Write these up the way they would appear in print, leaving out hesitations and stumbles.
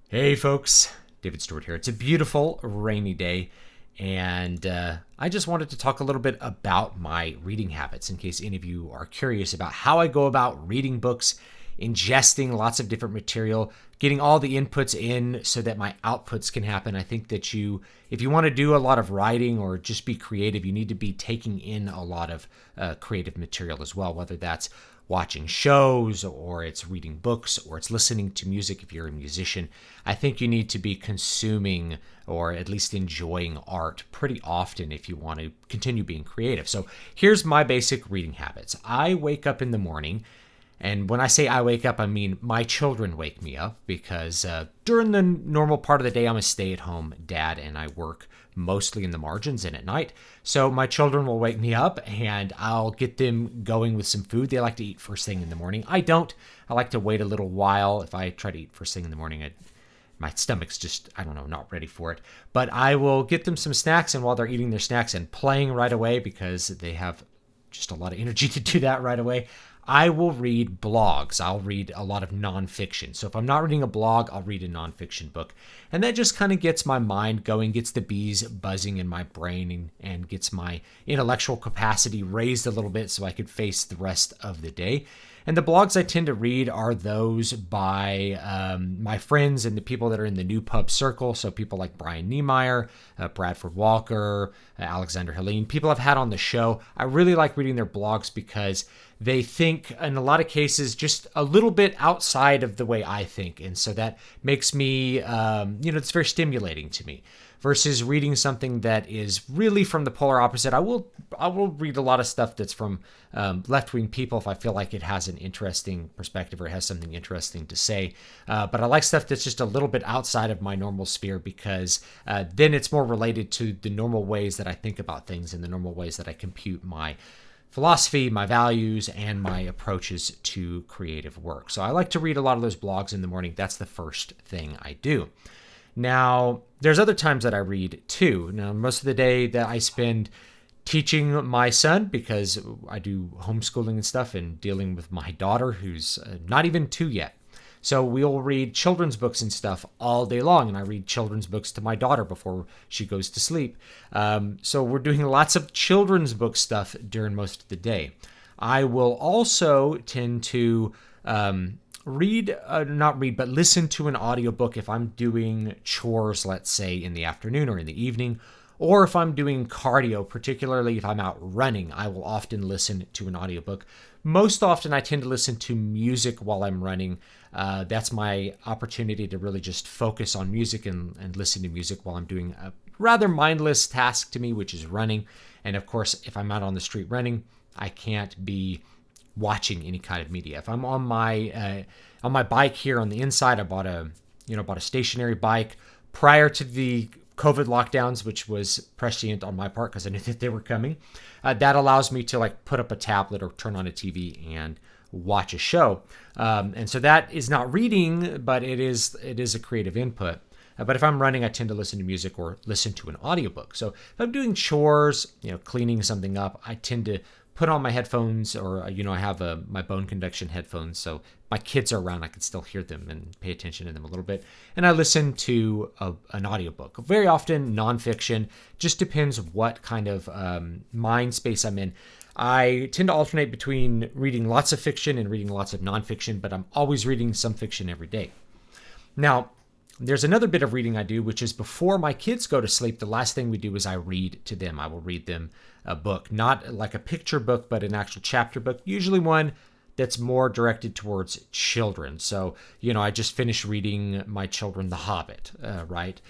Hey folks, David Stewart here. It's a beautiful rainy day, and I just wanted to talk a little bit about my reading habits in case any of you are curious about how I go about reading books, ingesting lots of different material, getting all the inputs in so that my outputs can happen. I think that if you want to do a lot of writing or just be creative, you need to be taking in a lot of creative material as well, whether that's watching shows or it's reading books or it's listening to music if you're a musician. I think you need to be consuming or at least enjoying art pretty often if you want to continue being creative. So here's my basic reading habits. I wake up in the morning, and when I say I wake up, I mean my children wake me up because during the normal part of the day, I'm a stay-at-home dad and I work mostly in the margins and at night. So my children will wake me up and I'll get them going with some food. They like to eat first thing in the morning. I don't. I like to wait a little while. If I try to eat first thing in the morning, my stomach's just, I don't know, not ready for it. But I will get them some snacks, and while they're eating their snacks and playing right away because they have just a lot of energy to do that right away, I will read blogs. I'll read a lot of nonfiction. So if I'm not reading a blog, I'll read a nonfiction book. And that just kind of gets my mind going, gets the bees buzzing in my brain, and gets my intellectual capacity raised a little bit so I could face the rest of the day. And the blogs I tend to read are those by my friends and the people that are in the New Pub circle. So people like Brian Niemeyer, Bradford Walker, Alexander Helene, people I've had on the show. I really like reading their blogs because they think, in a lot of cases, just a little bit outside of the way I think. And so that makes me, it's very stimulating to me. Versus reading something that is really from the polar opposite. I will read a lot of stuff that's from left-wing people if I feel like it has an interesting perspective or has something interesting to say. But I like stuff that's just a little bit outside of my normal sphere because then it's more related to the normal ways that I think about things and the normal ways that I compute my philosophy, my values, and my approaches to creative work. So I like to read a lot of those blogs in the morning. That's the first thing I do. Now, there's other times that I read too. Now, most of the day that I spend teaching my son, because I do homeschooling and stuff, and dealing with my daughter who's not even 2 yet. So we'll read children's books and stuff all day long, and I read children's books to my daughter before she goes to sleep. So we're doing lots of children's book stuff during most of the day. I will also tend to listen to an audiobook if I'm doing chores, let's say in the afternoon or in the evening, or if I'm doing cardio, particularly if I'm out running, I will often listen to an audiobook. Most often I tend to listen to music while I'm running. That's my opportunity to really just focus on music and listen to music while I'm doing a rather mindless task to me, which is running. And of course, if I'm out on the street running, I can't be watching any kind of media. If I'm on my bike here on the inside, I bought a stationary bike prior to the COVID lockdowns, which was prescient on my part because I knew that they were coming. That allows me to put up a tablet or turn on a TV and watch a show. And so that is not reading, but it is a creative input. But if I'm running, I tend to listen to music or listen to an audiobook. So if I'm doing chores, cleaning something up, I tend to put on my headphones, or I have my bone conduction headphones, so my kids are around, I can still hear them and pay attention to them a little bit. And I listen to an audiobook. Very often nonfiction, just depends what kind of mind space I'm in. I tend to alternate between reading lots of fiction and reading lots of nonfiction, but I'm always reading some fiction every day. Now, there's another bit of reading I do, which is before my kids go to sleep, the last thing we do is I read to them. I will read them a book, not like a picture book, but an actual chapter book, usually one that's more directed towards children. So, I just finished reading my children The Hobbit, right?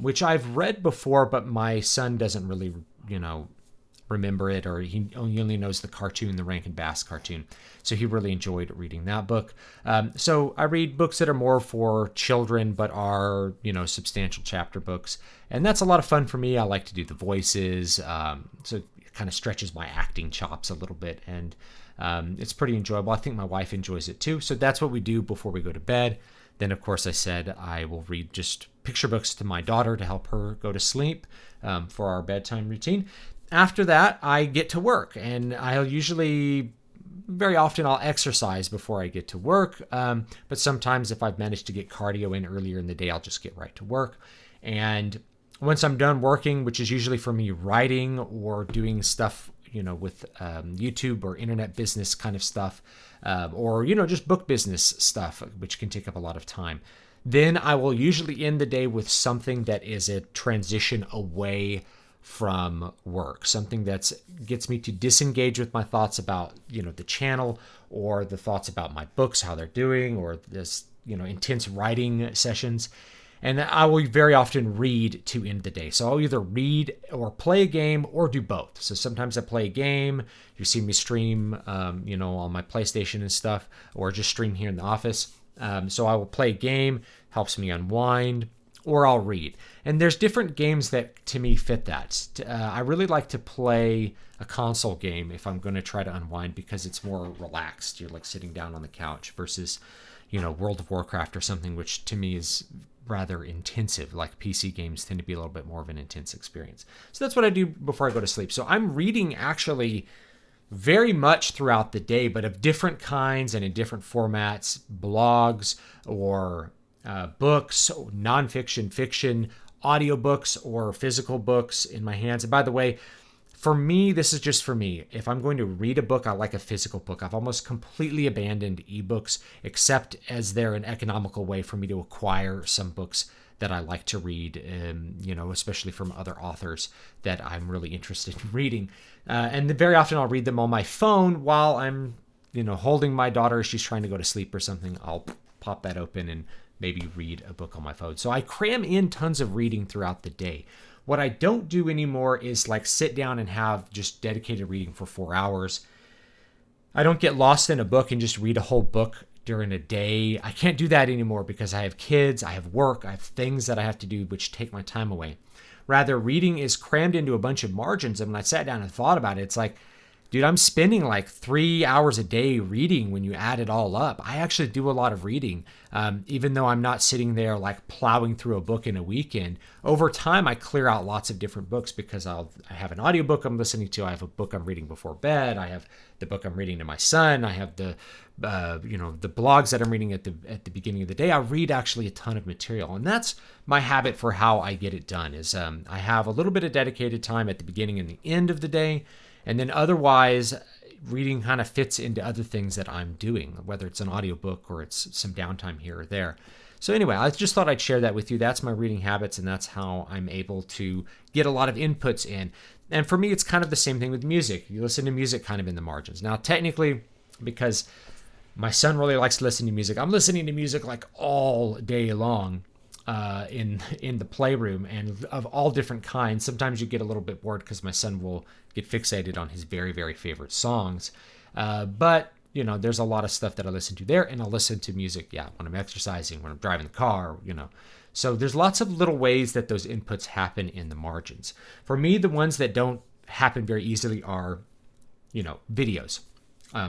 Which I've read before, but my son doesn't really, remember it, or he only knows the cartoon, the Rankin Bass cartoon. So he really enjoyed reading that book. So I read books that are more for children, but are, substantial chapter books. And that's a lot of fun for me. I like to do the voices. So it kind of stretches my acting chops a little bit. And it's pretty enjoyable. I think my wife enjoys it too. So that's what we do before we go to bed. Then, of course, I said I will read just picture books to my daughter to help her go to sleep for our bedtime routine. After that, I get to work, and I'll usually very often I'll exercise before I get to work. But sometimes if I've managed to get cardio in earlier in the day, I'll just get right to work. And once I'm done working, which is usually for me writing or doing stuff, with YouTube or internet business kind of stuff, or, just book business stuff, which can take up a lot of time. Then I will usually end the day with something that is a transition away from work, something that gets me to disengage with my thoughts about, the channel or the thoughts about my books, how they're doing, or this, intense writing sessions. And I will very often read to end the day. So I'll either read or play a game or do both. So sometimes I play a game. You see me stream, on my PlayStation and stuff, or just stream here in the office. So I will play a game, helps me unwind, or I'll read. And there's different games that to me fit that. I really like to play a console game if I'm going to try to unwind because it's more relaxed. You're like sitting down on the couch versus, World of Warcraft or something, which to me is rather intensive. Like PC games tend to be a little bit more of an intense experience. So that's what I do before I go to sleep. So I'm reading actually very much throughout the day, but of different kinds and in different formats, blogs or books, nonfiction, fiction, audiobooks, or physical books in my hands. And by the way, for me, this is just for me. If I'm going to read a book, I like a physical book. I've almost completely abandoned ebooks, except as they're an economical way for me to acquire some books that I like to read, especially from other authors that I'm really interested in reading. And very often I'll read them on my phone while I'm, holding my daughter. She's trying to go to sleep or something. I'll pop that open and maybe read a book on my phone. So I cram in tons of reading throughout the day. What I don't do anymore is like sit down and have just dedicated reading for 4 hours. I don't get lost in a book and just read a whole book during a day. I can't do that anymore because I have kids, I have work, I have things that I have to do which take my time away. Rather, reading is crammed into a bunch of margins. And when I sat down and thought about it, it's like, dude, I'm spending like 3 hours a day reading when you add it all up. I actually do a lot of reading, even though I'm not sitting there like plowing through a book in a weekend. Over time, I clear out lots of different books because I have an audiobook I'm listening to. I have a book I'm reading before bed. I have the book I'm reading to my son. I have the blogs that I'm reading at the beginning of the day. I read actually a ton of material, and that's my habit for how I get it done. Is I have a little bit of dedicated time at the beginning and the end of the day. And then otherwise, reading kind of fits into other things that I'm doing, whether it's an audiobook or it's some downtime here or there. So anyway, I just thought I'd share that with you. That's my reading habits, and that's how I'm able to get a lot of inputs in. And for me, it's kind of the same thing with music. You listen to music kind of in the margins. Now, technically, because my son really likes to listen to music, I'm listening to music like all day long. In the playroom, and of all different kinds. Sometimes you get a little bit bored because my son will get fixated on his very, very favorite songs. But there's a lot of stuff that I listen to there, and I'll listen to music, when I'm exercising, when I'm driving the car, So there's lots of little ways that those inputs happen in the margins. For me, the ones that don't happen very easily are, videos.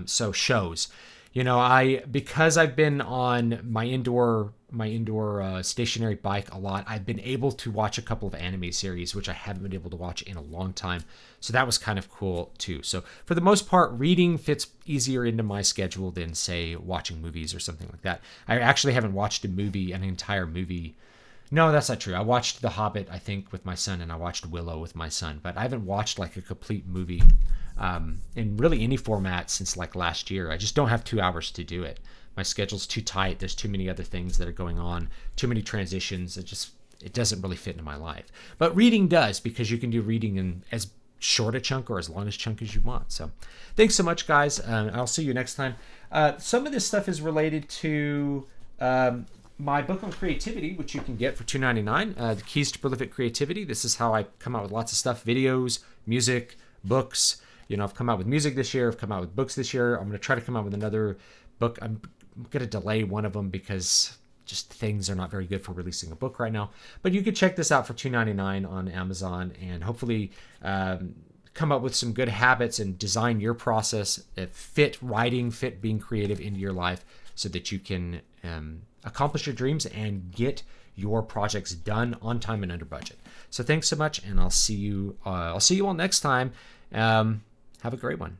So shows. Because I've been on my indoor stationary bike a lot, I've been able to watch a couple of anime series, which I haven't been able to watch in a long time. So that was kind of cool too. So for the most part, reading fits easier into my schedule than, say, watching movies or something like that. I actually haven't watched an entire movie. No, that's not true. I watched The Hobbit, I think, with my son, and I watched Willow with my son, but I haven't watched like a complete movie in really any format since like last year. I just don't have 2 hours to do it. My schedule's too tight. There's too many other things that are going on, too many transitions. It doesn't really fit into my life. But reading does, because you can do reading in as short a chunk or as long a chunk as you want. So thanks so much, guys. I'll see you next time. Some of this stuff is related to my book on creativity, which you can get for $2.99, The Keys to Prolific Creativity. This is how I come out with lots of stuff: videos, music, books. I've come out with music this year. I've come out with books this year. I'm going to try to come out with another book. I'm going to delay one of them because just things are not very good for releasing a book right now. But you can check this out for $2.99 on Amazon, and hopefully come up with some good habits and design your process that fit writing, fit being creative into your life, so that you can accomplish your dreams and get your projects done on time and under budget. So thanks so much, and I'll see you all next time. Have a great one.